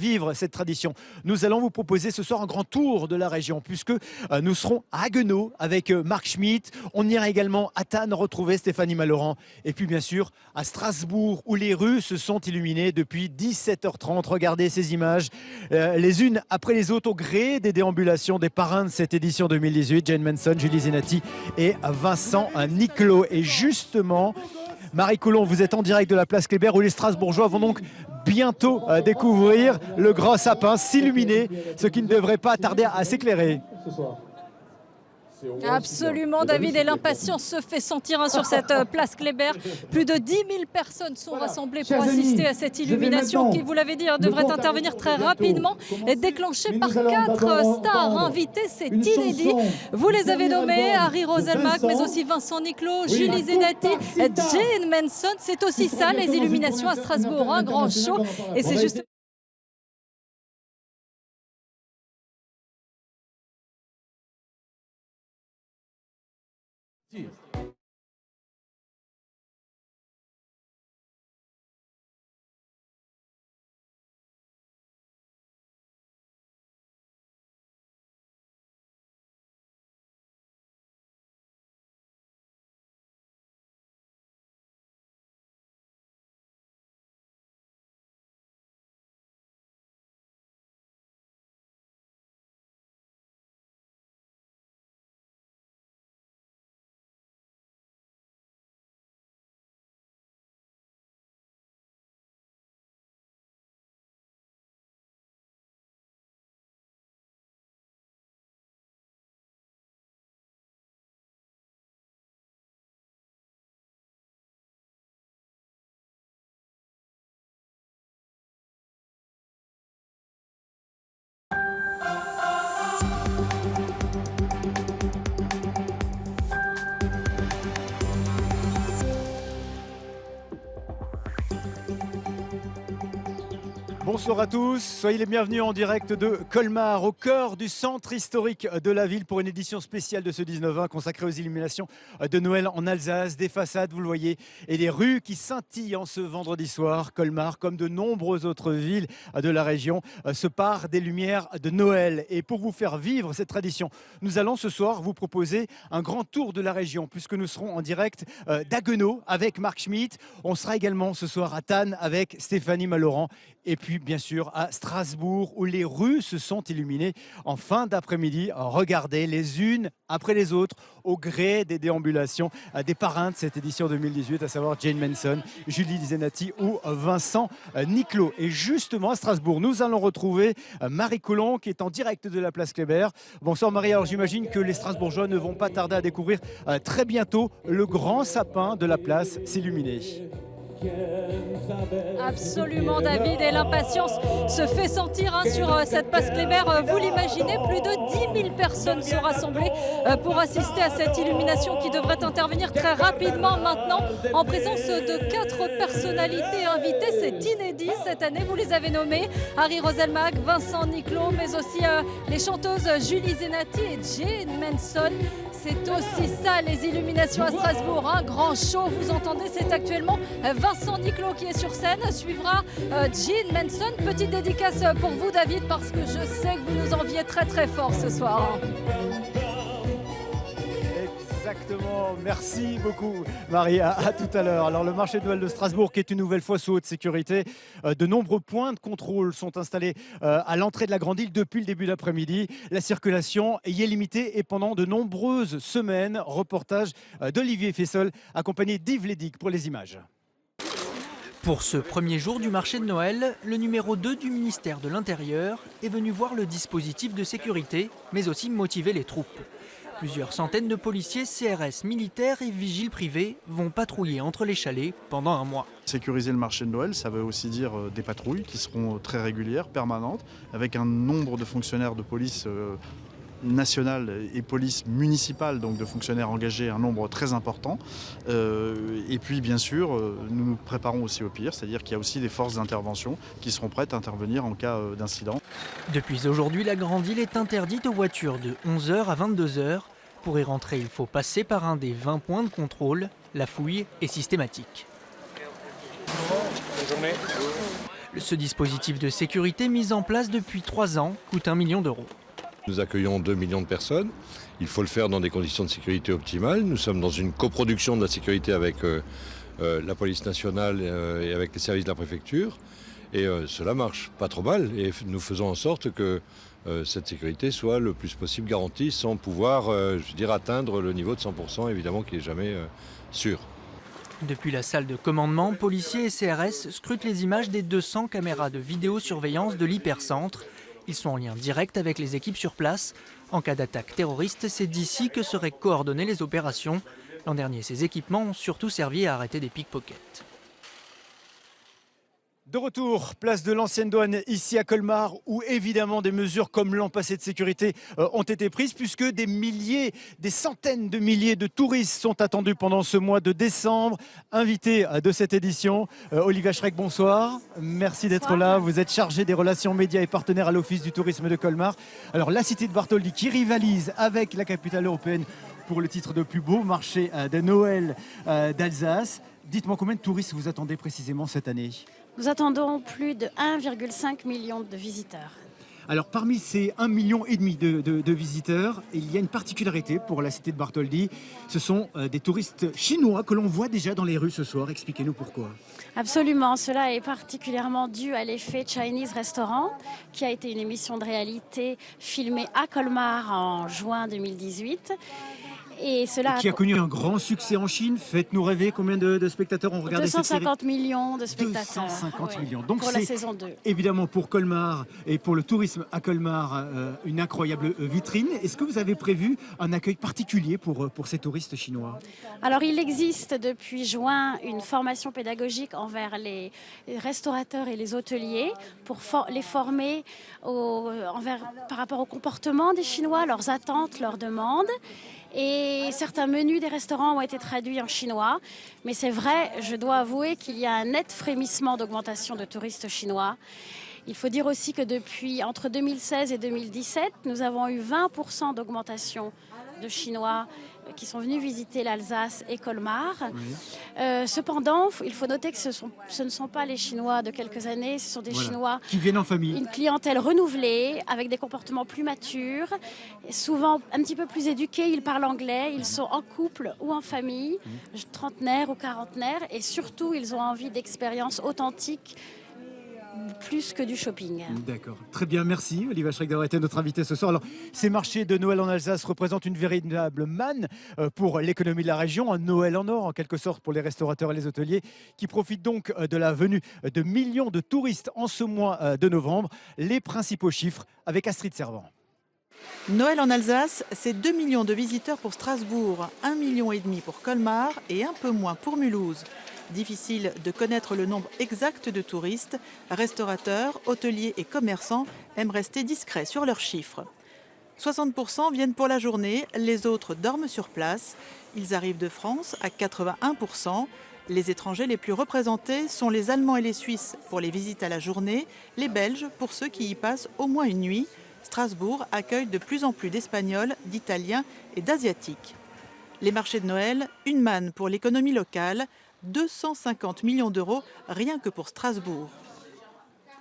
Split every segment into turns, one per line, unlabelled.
Vivre cette tradition. Nous allons vous proposer ce soir un grand tour de la région puisque nous serons à Haguenau avec Marc Schmitt. On ira également à Thann retrouver Stéphanie Malorand et puis bien sûr à Strasbourg où les rues se sont illuminées depuis 17h30. Regardez ces images les unes après les autres au gré des déambulations des parrains de cette édition 2018. Jane Manson, Julie Zenati et Vincent Niclot. Et justement, Marie Coulon, vous êtes en direct de la place Kléber où les Strasbourgeois vont donc bientôt découvrir le grand sapin s'illuminer, ce qui ne devrait pas tarder à s'éclairer.
Absolument David, et l'impatience se fait sentir sur cette place Kléber. Plus de 10 000 personnes sont rassemblées pour assister à cette illumination qui, vous l'avez dit, devrait intervenir très rapidement et déclenchée par 4 stars invités. C'est inédit. Vous les avez nommés, Harry Roselmack, mais aussi Vincent Niclot, Julie Zenati, Jane Manson. C'est aussi ça, les illuminations à Strasbourg, un grand show. Et c'est juste...
Bonsoir à tous, soyez les bienvenus en direct de Colmar, au cœur du centre historique de la ville pour une édition spéciale de ce 19-20 consacrée aux illuminations de Noël en Alsace. Des façades, vous le voyez, et des rues qui scintillent en ce vendredi soir. Colmar, comme de nombreuses autres villes de la région, se pare des lumières de Noël. Et pour vous faire vivre cette tradition, nous allons ce soir vous proposer un grand tour de la région puisque nous serons en direct d'Haguenau avec Marc Schmitt. On sera également ce soir à Thann avec Stéphanie Malorand. Et puis, bien sûr, à Strasbourg, où les rues se sont illuminées en fin d'après-midi. Regardez, les unes après les autres, au gré des déambulations des parrains de cette édition 2018, à savoir Jane Manson, Julie Zenati ou Vincent Niclot. Et justement, à Strasbourg, nous allons retrouver Marie Coulon, qui est en direct de la place Kléber. Bonsoir Marie, alors j'imagine que les Strasbourgeois ne vont pas tarder à découvrir très bientôt le grand sapin de la place s'illuminer.
Absolument David, et l'impatience se fait sentir sur cette place Kléber. Vous l'imaginez, plus de 10 000 personnes sont rassemblées pour assister à cette illumination qui devrait intervenir très rapidement maintenant en présence de 4 personnalités invitées. C'est inédit cette année, vous les avez nommés, Harry Roselmack, Vincent Niclot, mais aussi les chanteuses Julie Zenati et Jane Manson. C'est aussi ça, les illuminations à Strasbourg, un grand show. Vous entendez, c'est actuellement Vincent Niclot qui est sur scène. Suivra Jane Manson. Petite dédicace pour vous David, parce que je sais que vous nous enviez très très fort ce soir.
Exactement, merci beaucoup Marie, à tout à l'heure. Alors le marché de Noël de Strasbourg qui est une nouvelle fois sous haute sécurité. De nombreux points de contrôle sont installés à l'entrée de la Grande Île depuis le début d'après-midi. La circulation y est limitée et pendant de nombreuses semaines. Reportage d'Olivier Fessol accompagné d'Yves Lédic pour les images.
Pour ce premier jour du marché de Noël, le numéro 2 du ministère de l'Intérieur est venu voir le dispositif de sécurité, mais aussi motiver les troupes. Plusieurs centaines de policiers, CRS militaires et vigiles privés vont patrouiller entre les chalets pendant un mois.
Sécuriser le marché de Noël, ça veut aussi dire des patrouilles qui seront très régulières, permanentes, avec un nombre de fonctionnaires de police nationale et police municipale, donc de fonctionnaires engagés, un nombre très important. Et puis bien sûr, nous nous préparons aussi au pire, c'est-à-dire qu'il y a aussi des forces d'intervention qui seront prêtes à intervenir en cas d'incident.
Depuis aujourd'hui, la Grande Île est interdite aux voitures de 11h à 22h. Pour y rentrer, il faut passer par un des 20 points de contrôle. La fouille est systématique.
Bonne journée.
Ce dispositif de sécurité mis en place depuis 3 ans coûte 1 million d'euros.
Nous accueillons 2 millions de personnes. Il faut le faire dans des conditions de sécurité optimales. Nous sommes dans une coproduction de la sécurité avec la police nationale et avec les services de la préfecture. Et cela marche pas trop mal. Et nous faisons en sorte que cette sécurité soit le plus possible garantie sans pouvoir atteindre le niveau de 100% évidemment qui n'est jamais sûr.
Depuis la salle de commandement, policiers et CRS scrutent les images des 200 caméras de vidéosurveillance de l'hypercentre. Ils sont en lien direct avec les équipes sur place. En cas d'attaque terroriste, c'est d'ici que seraient coordonnées les opérations. L'an dernier, ces équipements ont surtout servi à arrêter des pickpockets.
De retour, place de l'ancienne douane ici à Colmar, où évidemment des mesures comme l'an passé de sécurité ont été prises, puisque des centaines de milliers de touristes sont attendus pendant ce mois de décembre. Invité de cette édition, Olivia Schreck, bonsoir. Merci d'être là. Vous êtes chargé des relations médias et partenaires à l'Office du tourisme de Colmar. Alors la cité de Bartholdi qui rivalise avec la capitale européenne pour le titre de plus beau marché de Noël d'Alsace. Dites-moi combien de touristes vous attendez précisément cette année ?
Nous attendons plus de 1,5 million de visiteurs.
Alors parmi ces 1,5 million de visiteurs, il y a une particularité pour la cité de Bartholdi. Ce sont des touristes chinois que l'on voit déjà dans les rues ce soir. Expliquez-nous pourquoi.
Absolument, cela est particulièrement dû à l'effet Chinese Restaurant, qui a été une émission de réalité filmée à Colmar en juin 2018. Et
qui a connu un grand succès en Chine. Faites-nous rêver, combien de spectateurs ont regardé cette série ?
250 millions de spectateurs.
250 millions. Donc
pour la
c'est
saison 2.
Évidemment pour Colmar et pour le tourisme à Colmar, une incroyable vitrine. Est-ce que vous avez prévu un accueil particulier pour ces touristes chinois ?
Alors il existe depuis juin une formation pédagogique envers les restaurateurs et les hôteliers pour les former par rapport au comportement des Chinois, leurs attentes, leurs demandes. Et certains menus des restaurants ont été traduits en chinois. Mais c'est vrai, je dois avouer qu'il y a un net frémissement d'augmentation de touristes chinois. Il faut dire aussi que entre 2016 et 2017, nous avons eu 20% d'augmentation de Chinois qui sont venus visiter l'Alsace et Colmar. Oui. Cependant, il faut noter que ce ne sont pas les Chinois de quelques années, ce sont des Chinois
qui viennent en famille.
Une clientèle renouvelée, avec des comportements plus matures, souvent un petit peu plus éduqués, ils parlent anglais, ils sont en couple ou en famille, trentenaires ou quarantenaires, et surtout ils ont envie d'expériences authentiques, plus que du shopping.
D'accord. Très bien, merci Olivia Schreck d'avoir été notre invitée ce soir. Alors, ces marchés de Noël en Alsace représentent une véritable manne pour l'économie de la région, un Noël en or en quelque sorte pour les restaurateurs et les hôteliers qui profitent donc de la venue de millions de touristes en ce mois de novembre. Les principaux chiffres avec Astrid Servant.
Noël en Alsace, c'est 2 millions de visiteurs pour Strasbourg, 1,5 million pour Colmar et un peu moins pour Mulhouse. Difficile de connaître le nombre exact de touristes. Restaurateurs, hôteliers et commerçants aiment rester discrets sur leurs chiffres. 60% viennent pour la journée, les autres dorment sur place. Ils arrivent de France à 81%. Les étrangers les plus représentés sont les Allemands et les Suisses pour les visites à la journée, les Belges pour ceux qui y passent au moins une nuit. Strasbourg accueille de plus en plus d'Espagnols, d'Italiens et d'Asiatiques. Les marchés de Noël, une manne pour l'économie locale, 250 millions d'euros rien que pour Strasbourg.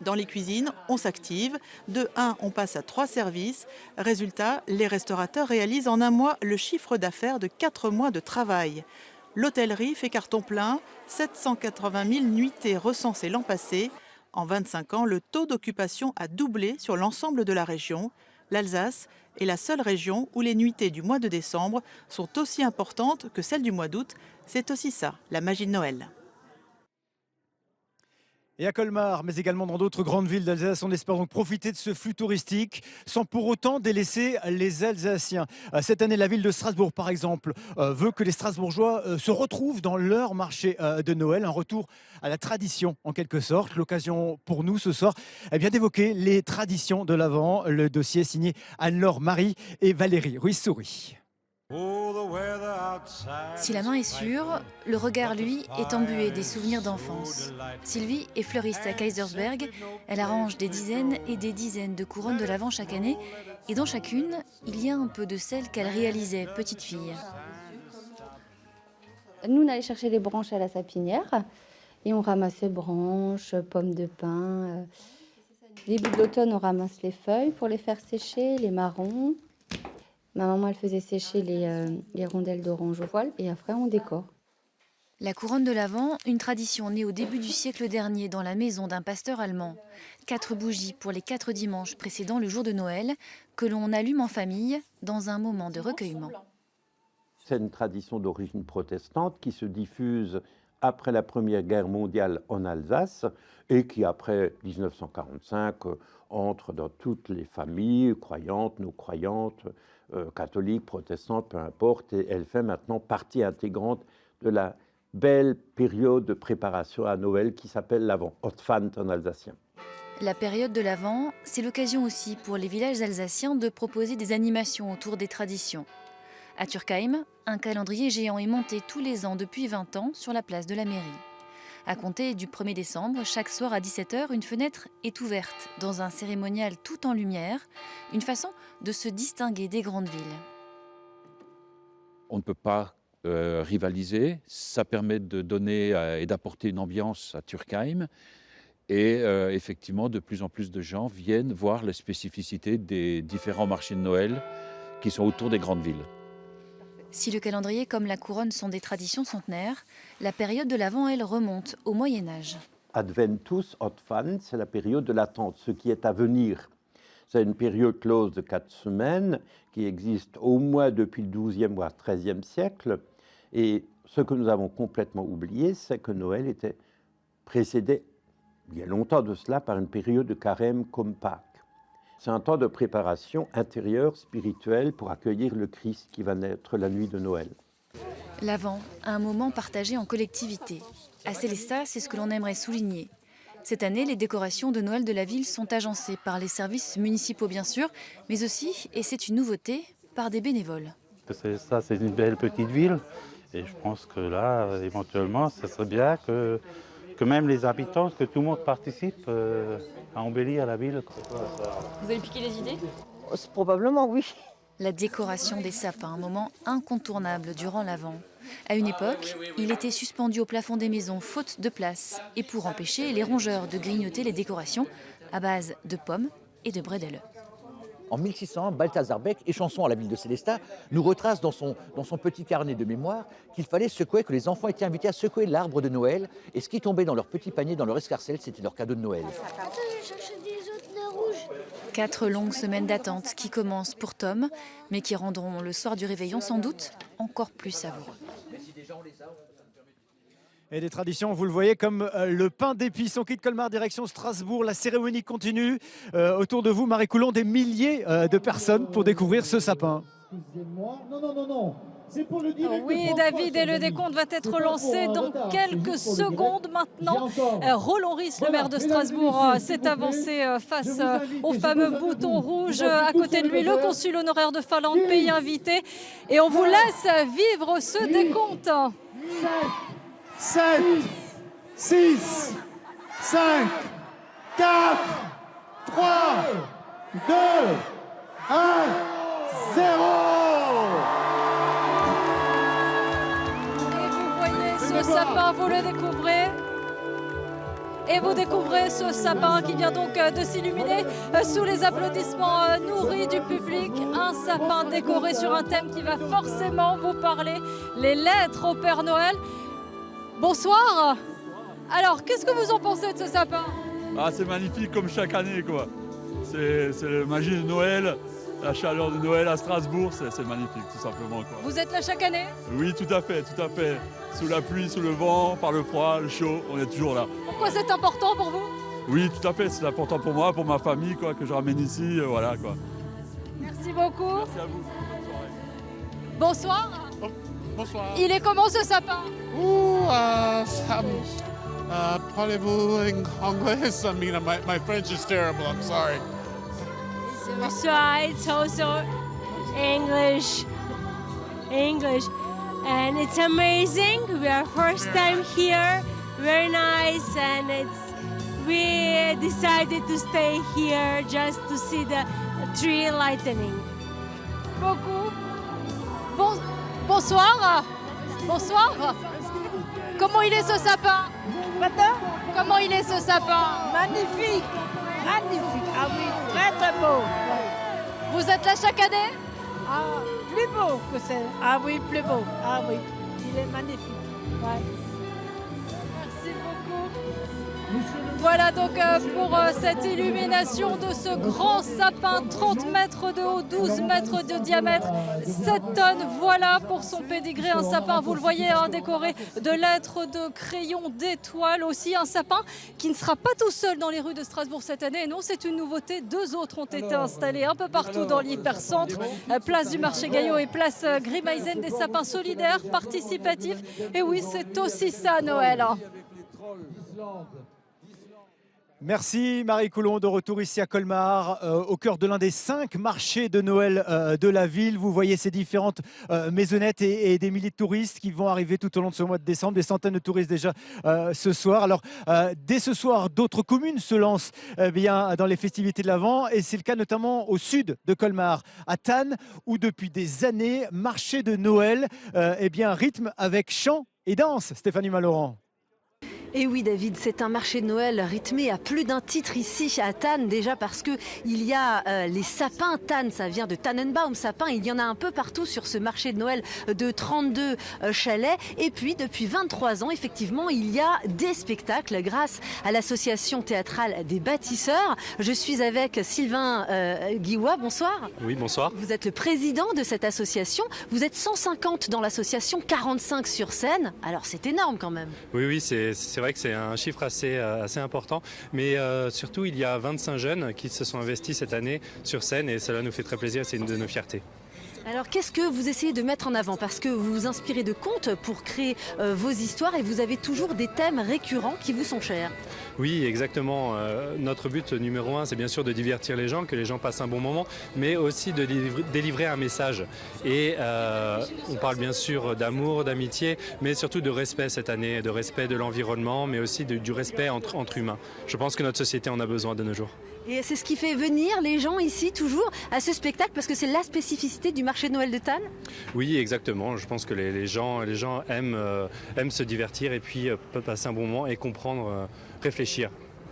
Dans les cuisines, on s'active. De 1, on passe à 3 services. Résultat, les restaurateurs réalisent en un mois le chiffre d'affaires de 4 mois de travail. L'hôtellerie fait carton plein, 780 000 nuitées recensées l'an passé. En 25 ans, le taux d'occupation a doublé sur l'ensemble de la région. L'Alsace est la seule région où les nuitées du mois de décembre sont aussi importantes que celles du mois d'août. C'est aussi ça, la magie de Noël.
Et à Colmar, mais également dans d'autres grandes villes d'Alsace, on espère donc profiter de ce flux touristique sans pour autant délaisser les Alsaciens. Cette année, la ville de Strasbourg, par exemple, veut que les Strasbourgeois se retrouvent dans leur marché de Noël, un retour à la tradition en quelque sorte. L'occasion pour nous ce soir d'évoquer les traditions de l'Avent. Le dossier est signé Anne-Laure Marie et Valérie Ruiz-Souris.
Si la main est sûre, le regard, lui, est embué des souvenirs d'enfance. Sylvie est fleuriste à Kaisersberg. Elle arrange des dizaines et des dizaines de couronnes de l'Avent chaque année. Et dans chacune, il y a un peu de celle qu'elle réalisait petite fille.
Nous, on allait chercher les branches à la sapinière. Et on ramassait branches, pommes de pin. Début de l'automne, on ramasse les feuilles pour les faire sécher, les marrons. Ma maman, elle faisait sécher les rondelles d'orange au poil et après, on décore.
La couronne de l'Avent, une tradition née au début du siècle dernier dans la maison d'un pasteur allemand. 4 bougies pour les 4 dimanches précédant le jour de Noël, que l'on allume en famille dans un moment de recueillement.
C'est une tradition d'origine protestante qui se diffuse après la Première Guerre mondiale en Alsace et qui, après 1945, entre dans toutes les familles, croyantes, non croyantes, catholiques, protestantes, peu importe, et elle fait maintenant partie intégrante de la belle période de préparation à Noël qui s'appelle l'Avent, Otfand en alsacien.
La période de l'Avent, c'est l'occasion aussi pour les villages alsaciens de proposer des animations autour des traditions. À Turkheim, un calendrier géant est monté tous les ans depuis 20 ans sur la place de la mairie. À compter du 1er décembre, chaque soir à 17h, une fenêtre est ouverte dans un cérémonial tout en lumière, une façon de se distinguer des grandes villes.
On ne peut pas rivaliser, ça permet de donner et d'apporter une ambiance à Turkheim. Et effectivement, de plus en plus de gens viennent voir les spécificités des différents marchés de Noël qui sont autour des grandes villes.
Si le calendrier comme la couronne sont des traditions centenaires, la période de l'Avent, elle, remonte au Moyen-Âge.
Adventus Otfand, c'est la période de l'attente, ce qui est à venir. C'est une période close de 4 semaines qui existe au moins depuis le XIIe voire XIIIe siècle. Et ce que nous avons complètement oublié, c'est que Noël était précédé, il y a longtemps de cela, par une période de carême comme Pâques. C'est un temps de préparation intérieure, spirituelle, pour accueillir le Christ qui va naître la nuit de Noël.
L'Avent, un moment partagé en collectivité. À Célestat, c'est ce que l'on aimerait souligner. Cette année, les décorations de Noël de la ville sont agencées par les services municipaux, bien sûr, mais aussi, et c'est une nouveauté, par des bénévoles.
Ça, c'est une belle petite ville. Et je pense que là, éventuellement, ce serait bien que même les habitants, que tout le monde participe à embellir la ville.
Vous avez piqué les idées?
Probablement, oui.
La décoration des sapins, un moment incontournable durant l'Avent. À une époque, il était suspendu au plafond des maisons faute de place et pour empêcher les rongeurs de grignoter les décorations à base de pommes et de bredel.
En 1600, Balthazar Beck, échanson à la ville de Célestat, nous retrace dans son petit carnet de mémoire qu'il fallait secouer, que les enfants étaient invités à secouer l'arbre de Noël et ce qui tombait dans leur petit panier, dans leur escarcelle, c'était leur cadeau de Noël.
Attends, je cherche des autres nœuds rouges.
4 longues semaines d'attente qui commencent pour Tom, mais qui rendront le soir du réveillon sans doute encore plus savoureux.
Et des traditions, vous le voyez, comme le pain d'épices. On quitte Colmar, direction Strasbourg. La cérémonie continue. Autour de vous, Marie Coulon, des milliers de personnes pour découvrir ce sapin.
Excusez-moi. Non. C'est pour le direct.
Oui, David, et le décompte va être lancé dans quelques secondes maintenant. Roland Ries, le maire de Strasbourg, s'est avancé face au fameux bouton rouge. À côté de lui, le consul honoraire de Finlande, pays invité. Et on vous laisse vivre ce décompte.
7, 6, 5, 4, 3, 2, 1, 0.
Et vous voyez ce sapin, vous le découvrez. Et vous découvrez ce sapin qui vient donc de s'illuminer sous les applaudissements nourris du public. Un sapin décoré sur un thème qui va forcément vous parler, les lettres au Père Noël. Bonsoir. Alors, qu'est-ce que vous en pensez de ce sapin?
C'est magnifique comme chaque année, quoi. C'est la magie de Noël, la chaleur de Noël à Strasbourg, c'est magnifique, tout simplement, quoi.
Vous êtes là chaque année?
Oui, tout à fait. Sous la pluie, sous le vent, par le froid, le chaud, on est toujours là.
Pourquoi c'est important pour vous?
Oui, tout à fait, c'est important pour moi, pour ma famille, quoi, que je ramène ici, voilà, quoi.
Merci beaucoup.
Merci à vous.
Bonsoir.
Bonsoir.
Il est comment ce sapin?
Parlez-vous anglais? I mean, my French is terrible. I'm sorry.
Bonsoir. It's also English, and it's amazing. We are first time here. Very nice, and we decided to stay here just to see the tree lightning.
Beaucoup. Bonsoir. Bonsoir. Comment il est ce sapin? Comment il est ce sapin?
Magnifique, magnifique. Ah oui, très très beau.
Vous êtes là chaque année?
Ah, plus beau que c'est. Ah oui, plus beau. Ah oui, il est magnifique. Ouais.
Merci beaucoup. Voilà donc pour cette illumination de ce grand sapin, 30 mètres de haut, 12 mètres de diamètre, 7 tonnes. Voilà pour son pédigré, un sapin, vous le voyez, décoré de lettres, de crayons, d'étoiles. Aussi un sapin qui ne sera pas tout seul dans les rues de Strasbourg cette année. Et non, c'est une nouveauté. 2 autres ont été installés un peu partout dans l'hypercentre. Place du Marché Gaillot et place Grimeisen, des sapins solidaires, participatifs. Et oui, c'est aussi ça Noël.
Merci Marie Coulon, de retour ici à Colmar, au cœur de l'un des 5 marchés de Noël de la ville. Vous voyez ces différentes maisonnettes et des milliers de touristes qui vont arriver tout au long de ce mois de décembre, des centaines de touristes déjà ce soir. Alors dès ce soir, d'autres communes se lancent bien dans les festivités de l'Avent, et c'est le cas notamment au sud de Colmar, à Thann, où depuis des années, marché de Noël rythme avec chant et danse. Stéphanie Malorand.
Et oui David, c'est un marché de Noël rythmé à plus d'un titre ici à Thann, déjà parce qu'il y a les sapins. Thann, ça vient de Tannenbaum, sapin. Il y en a un peu partout sur ce marché de Noël de 32 chalets. Et puis depuis 23 ans, effectivement, il y a des spectacles grâce à l'association théâtrale des bâtisseurs. Je suis avec Sylvain Guillois, bonsoir.
Oui, bonsoir.
Vous êtes le président de cette association. Vous êtes 150 dans l'association, 45 sur scène. Alors c'est énorme quand même.
Oui, c'est vrai que c'est un chiffre assez important, mais surtout il y a 25 jeunes qui se sont investis cette année sur scène et cela nous fait très plaisir, c'est une de nos fiertés.
Alors qu'est-ce que vous essayez de mettre en avant? Parce que vous vous inspirez de contes pour créer vos histoires et vous avez toujours des thèmes récurrents qui vous sont chers.
Oui, exactement. Notre but numéro 1, c'est bien sûr de divertir les gens, que les gens passent un bon moment, mais aussi de délivrer un message. Et on parle bien sûr d'amour, d'amitié, mais surtout de respect cette année, de respect de l'environnement, mais aussi du respect entre humains. Je pense que notre société en a besoin de nos jours.
Et c'est ce qui fait venir les gens ici toujours à ce spectacle, parce que c'est la spécificité du marché de Noël de Thann.
Oui, exactement. Je pense que les gens aiment se divertir et puis peuvent passer un bon moment et comprendre, réfléchir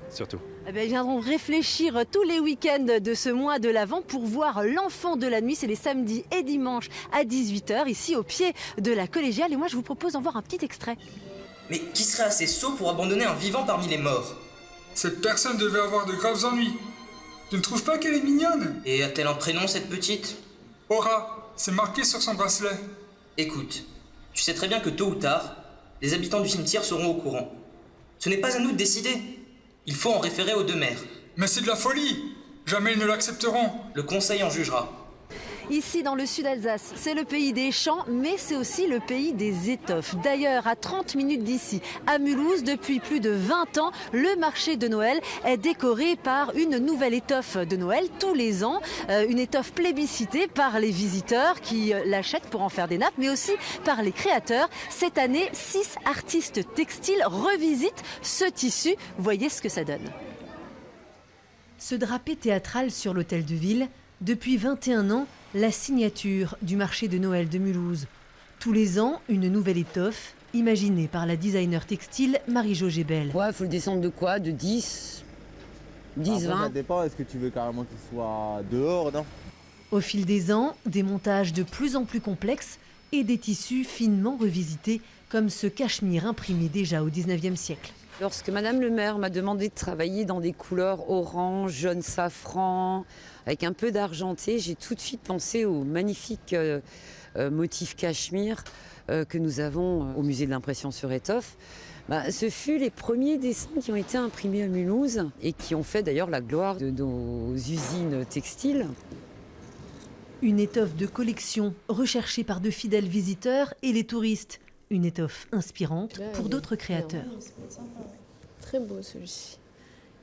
surtout.
Eh bien, ils viendront réfléchir tous les week-ends de ce mois de l'Avent pour voir l'enfant de la nuit. C'est les samedis et dimanches à 18h, ici au pied de la collégiale. Et moi, je vous propose d'en voir un petit extrait.
Mais qui serait assez sot pour abandonner un vivant parmi les morts?
Cette personne devait avoir de graves ennuis. Tu ne trouves pas qu'elle est mignonne?
Et a-t-elle un prénom, cette petite?
Aura, c'est marqué sur son bracelet.
Écoute, tu sais très bien que tôt ou tard, les habitants du cimetière seront au courant. Ce n'est pas à nous de décider. Il faut en référer aux 2 maires.
Mais c'est de la folie. Jamais ils ne l'accepteront.
Le conseil en jugera.
Ici, dans le sud Alsace, c'est le pays des champs, mais c'est aussi le pays des étoffes. D'ailleurs, à 30 minutes d'ici, à Mulhouse, depuis plus de 20 ans, le marché de Noël est décoré par une nouvelle étoffe de Noël tous les ans. Une étoffe plébiscitée par les visiteurs qui l'achètent pour en faire des nappes, mais aussi par les créateurs. Cette année, 6 artistes textiles revisitent ce tissu. Voyez ce que ça donne. Ce drapé théâtral sur l'hôtel de ville, depuis 21 ans, la signature du marché de Noël de Mulhouse. Tous les ans, une nouvelle étoffe, imaginée par la designer textile Marie-Jo Gebel.
Ouais, il faut le descendre de quoi? De 10, 20?
Ça dépend, est-ce que tu veux carrément qu'il soit dehors, non?
Au fil des ans, des montages de plus en plus complexes et des tissus finement revisités, comme ce cachemire imprimé déjà au 19e siècle.
Lorsque Madame le maire m'a demandé de travailler dans des couleurs orange, jaune safran, avec un peu d'argenté, j'ai tout de suite pensé au magnifique motif cachemire que nous avons au musée de l'impression sur étoffe. Ce fut les premiers dessins qui ont été imprimés à Mulhouse et qui ont fait d'ailleurs la gloire de nos usines textiles.
Une étoffe de collection recherchée par de fidèles visiteurs et les touristes. Une étoffe inspirante pour d'autres créateurs.
Très beau celui-ci.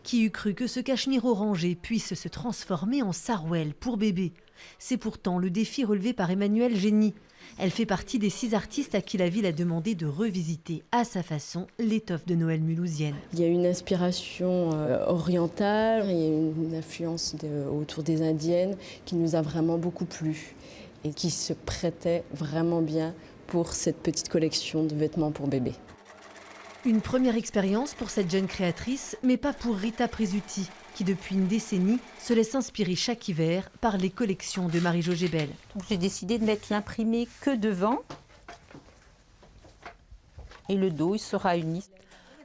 Qui eût cru que ce cachemire orangé puisse se transformer en sarouel pour bébé? C'est pourtant le défi relevé par Emmanuelle Génie. Elle fait partie des 6 artistes à qui la ville a demandé de revisiter à sa façon l'étoffe de Noël mulhousienne.
Il y a une inspiration orientale, il y a une influence autour des indiennes qui nous a vraiment beaucoup plu et qui se prêtait vraiment bien pour cette petite collection de vêtements pour bébé.
Une première expérience pour cette jeune créatrice, mais pas pour Rita Presutti, qui depuis une décennie se laisse inspirer chaque hiver par les collections de Marie-Jo Gebel.
Donc j'ai décidé de mettre l'imprimé que devant. Et le dos, il sera uni.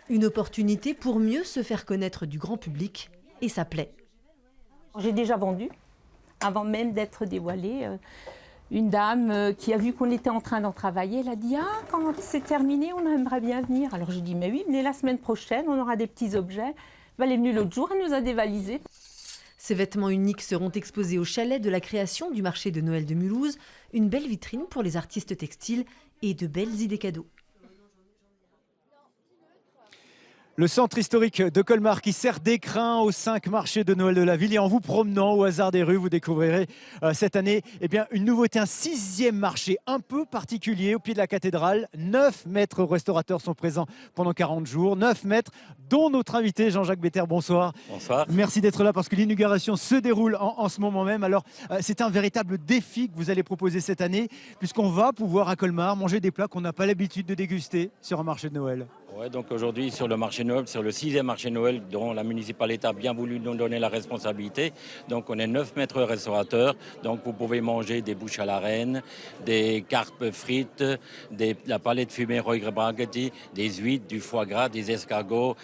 Une opportunité pour mieux se faire connaître du grand public, et ça plaît.
J'ai déjà vendu, avant même d'être dévoilée. Une dame qui a vu qu'on était en train d'en travailler, elle a dit « Ah, quand c'est terminé, on aimerait bien venir. » Alors j'ai dit « Mais oui, venez la semaine prochaine, on aura des petits objets. » Elle est venue l'autre jour, elle nous a dévalisé.
Ces vêtements uniques seront exposés au chalet de la création du marché de Noël de Mulhouse, une belle vitrine pour les artistes textiles et de belles idées cadeaux.
Le centre historique de Colmar qui sert d'écrin aux 5 marchés de Noël de la ville. Et en vous promenant au hasard des rues, vous découvrirez cette année une nouveauté, un 6e marché un peu particulier au pied de la cathédrale. 9 maîtres restaurateurs sont présents pendant 40 jours. 9 maîtres, dont notre invité Jean-Jacques Better. Bonsoir.
Bonsoir.
Merci d'être là parce que l'inauguration se déroule en ce moment même. Alors, c'est un véritable défi que vous allez proposer cette année, puisqu'on va pouvoir à Colmar manger des plats qu'on n'a pas l'habitude de déguster sur un marché de Noël.
Ouais, donc aujourd'hui sur le marché Noël, sur le 6e marché Noël dont la municipalité a bien voulu nous donner la responsabilité. Donc on est 9 maîtres restaurateurs, donc vous pouvez manger des bouches à la reine, des carpes frites, la palette fumée Räucherspaghetti, des huîtres, du foie gras, des escargots,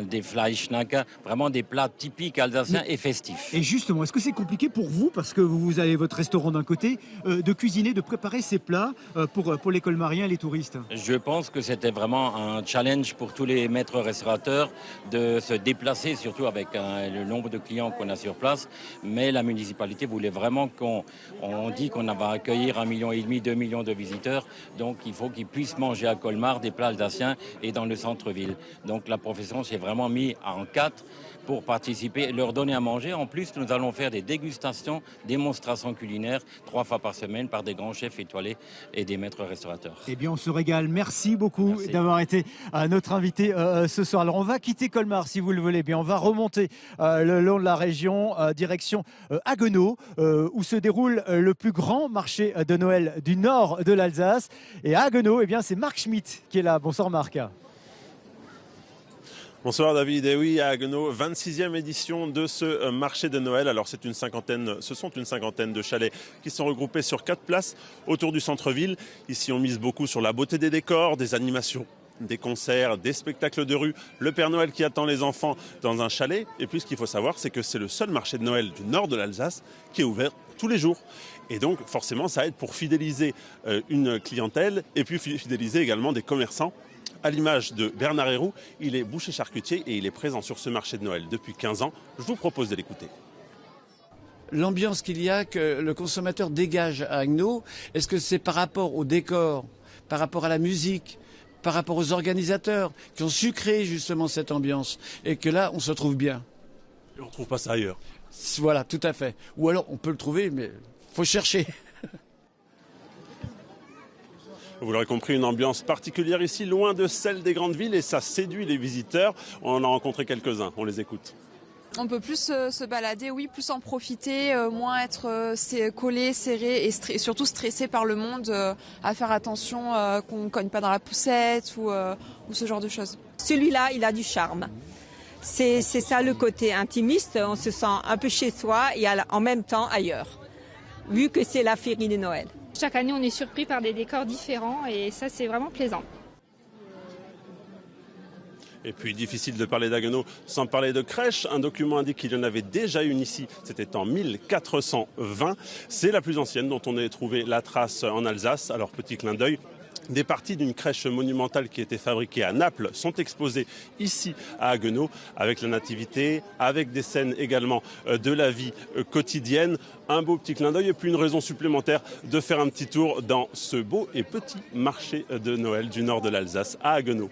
des Fleischnack, vraiment des plats typiques alsaciens et festifs.
Et justement, est-ce que c'est compliqué pour vous, parce que vous avez votre restaurant d'un côté, de cuisiner, de préparer ces plats pour les colmariens et les touristes?
Je pense que c'était vraiment un challenge pour tous les maîtres restaurateurs de se déplacer, surtout avec le nombre de clients qu'on a sur place. Mais la municipalité voulait vraiment on dit qu'on va accueillir 1,5 million, 2 millions de visiteurs. Donc il faut qu'ils puissent manger à Colmar des plats alsaciens et dans le centre-ville. Donc la profession s'est vraiment mise en 4 pour participer et leur donner à manger. En plus, nous allons faire des dégustations, démonstrations culinaires 3 fois par semaine par des grands chefs étoilés et des maîtres restaurateurs.
Eh bien, on se régale. Merci beaucoup d'avoir été notre invité ce soir. Alors, on va quitter Colmar, si vous le voulez bien. On va remonter le long de la région, direction Haguenau, où se déroule le plus grand marché de Noël du nord de l'Alsace. Et à Haguenau, eh bien, c'est Marc Schmitt qui est là. Bonsoir, Marc.
Bonsoir David, et oui à Haguenau, 26e édition de ce marché de Noël. Alors ce sont une cinquantaine de chalets qui sont regroupés sur 4 places autour du centre-ville. Ici on mise beaucoup sur la beauté des décors, des animations, des concerts, des spectacles de rue, le Père Noël qui attend les enfants dans un chalet. Et puis ce qu'il faut savoir, c'est que c'est le seul marché de Noël du nord de l'Alsace qui est ouvert tous les jours. Et donc forcément ça aide pour fidéliser une clientèle et puis fidéliser également des commerçants. À l'image de Bernard Héroux, il est boucher charcutier et il est présent sur ce marché de Noël depuis 15 ans. Je vous propose de l'écouter.
L'ambiance qu'il y a, que le consommateur dégage à Haguenau, est-ce que c'est par rapport au décor, par rapport à la musique, par rapport aux organisateurs qui ont su créer justement cette ambiance et que là, on se trouve bien?
Et on ne trouve pas ça ailleurs.
Voilà, tout à fait. Ou alors, on peut le trouver, mais il faut chercher.
Vous l'aurez compris, une ambiance particulière ici, loin de celle des grandes villes, et ça séduit les visiteurs. On en a rencontré quelques-uns, on les écoute.
On peut plus se balader, oui, plus en profiter, moins être collé, serré et surtout stressé par le monde, à faire attention qu'on ne cogne pas dans la poussette ou ce genre de choses.
Celui-là, il a du charme. C'est ça le côté intimiste, on se sent un peu chez soi et en même temps ailleurs, vu que c'est la féerie de Noël.
Chaque année, on est surpris par des décors différents et ça, c'est vraiment plaisant.
Et puis, difficile de parler d'Haguenau sans parler de crèche. Un document indique qu'il y en avait déjà une ici, c'était en 1420. C'est la plus ancienne dont on ait trouvé la trace en Alsace. Alors, petit clin d'œil. Des parties d'une crèche monumentale qui était fabriquée à Naples sont exposées ici à Haguenau avec la nativité, avec des scènes également de la vie quotidienne. Un beau petit clin d'œil et puis une raison supplémentaire de faire un petit tour dans ce beau et petit marché de Noël du nord de l'Alsace à Haguenau.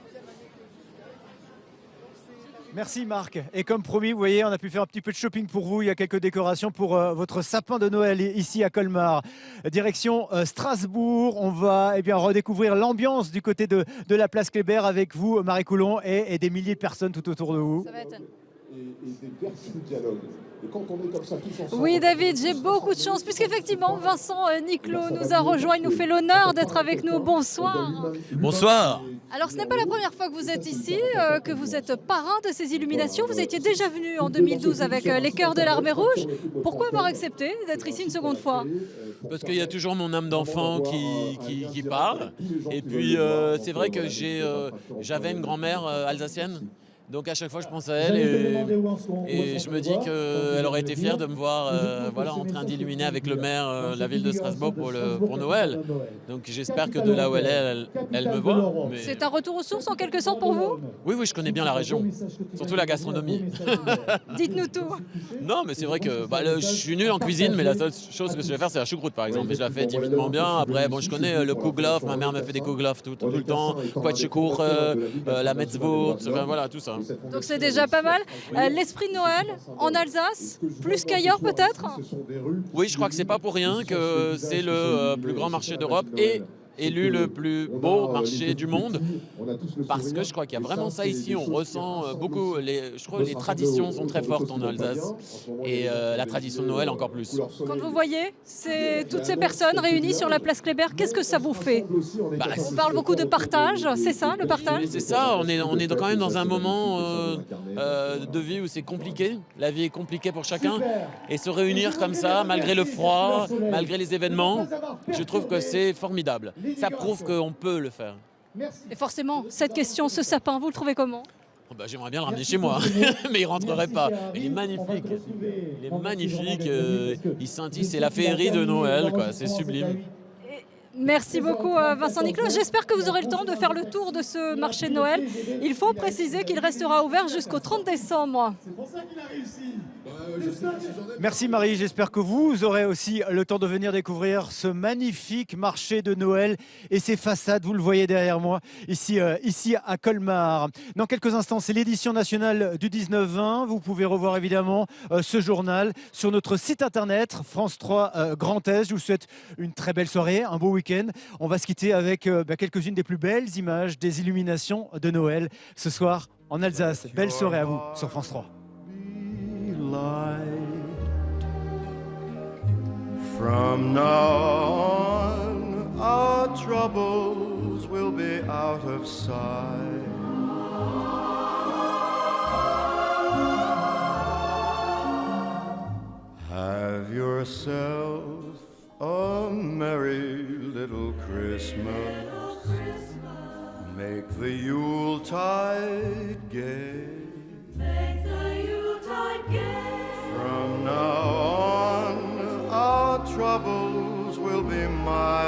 Merci Marc. Et comme promis, vous voyez, on a pu faire un petit peu de shopping pour vous. Il y a quelques décorations pour votre sapin de Noël ici à Colmar. Direction Strasbourg. On va redécouvrir l'ambiance du côté de la place Kléber avec vous, Marie Coulon, et des milliers de personnes tout autour de vous.
Ça va être...
Oui David, j'ai beaucoup de chance puisqu'effectivement Vincent Niclot nous a rejoint, il nous fait l'honneur d'être avec nous. Bonsoir.
Bonsoir.
Alors ce n'est pas la première fois que vous êtes ici, que vous êtes parrain de ces illuminations. Vous étiez déjà venu en 2012 avec les Chœurs de l'Armée Rouge. Pourquoi avoir accepté d'être ici une seconde fois?
Parce qu'il y a toujours mon âme d'enfant qui parle. Et puis c'est vrai que j'avais une grand-mère alsacienne. Donc à chaque fois je pense à elle et je me dis qu'elle aurait été fière de me voir en train d'illuminer avec le maire la ville de Strasbourg pour Noël. Donc j'espère que de là où elle est, elle me voit. Mais...
C'est un retour aux sources en quelque sorte pour vous?
Oui, je connais bien la région, surtout la gastronomie.
Dites-nous tout.
Non, mais c'est vrai que je suis nul en cuisine, mais la seule chose que je vais faire c'est la choucroute par exemple. Et je la fais divinement bien. Après, je connais le kouglof, ma mère me fait des kouglof tout le temps. Quetschekuchen, la Metzwurst, voilà tout ça.
Donc c'est déjà pas mal. L'esprit de Noël en Alsace, plus qu'ailleurs peut-être?
Oui, je crois que c'est pas pour rien que c'est le plus grand marché d'Europe et élu le plus beau marché du monde, parce que je crois qu'il y a vraiment ça ici, on ressent beaucoup, je crois que les traditions sont très fortes en Alsace, et la tradition de Noël encore plus.
Quand vous voyez toutes ces personnes réunies sur la place Kléber, qu'est-ce que ça vous fait? On parle beaucoup de partage, c'est ça le partage?
C'est ça, on est quand même dans un moment de vie où c'est compliqué, la vie est compliquée pour chacun, et se réunir comme ça, malgré le froid, malgré les événements, je trouve que c'est formidable. Ça prouve qu'on peut le faire.
Et forcément, cette question, ce sapin, vous le trouvez comment?
J'aimerais bien le ramener chez moi, mais il ne rentrerait pas. Il est magnifique. Il est magnifique. Il scintille, c'est la féerie de Noël, quoi. C'est sublime.
Merci beaucoup Vincent Niclot. J'espère que vous aurez le temps de faire le tour de ce marché de Noël. Il faut préciser qu'il restera ouvert jusqu'au 30 décembre.
C'est pour ça qu'il a réussi. Merci Marie, j'espère que vous aurez aussi le temps de venir découvrir ce magnifique marché de Noël et ses façades, vous le voyez derrière moi, ici à Colmar. Dans quelques instants, c'est l'édition nationale du 19-20. Vous pouvez revoir évidemment ce journal sur notre site internet France 3 Grand Est. Je vous souhaite une très belle soirée, un beau week-end. On va se quitter avec quelques-unes des plus belles images des illuminations de Noël ce soir en Alsace. Belle soirée à vous sur France 3.
From now on, our troubles will be out of sight. Have yourself a merry little Christmas. Make the Yuletide gay.
Make the Yuletide gay.
From now on, our troubles will be mild.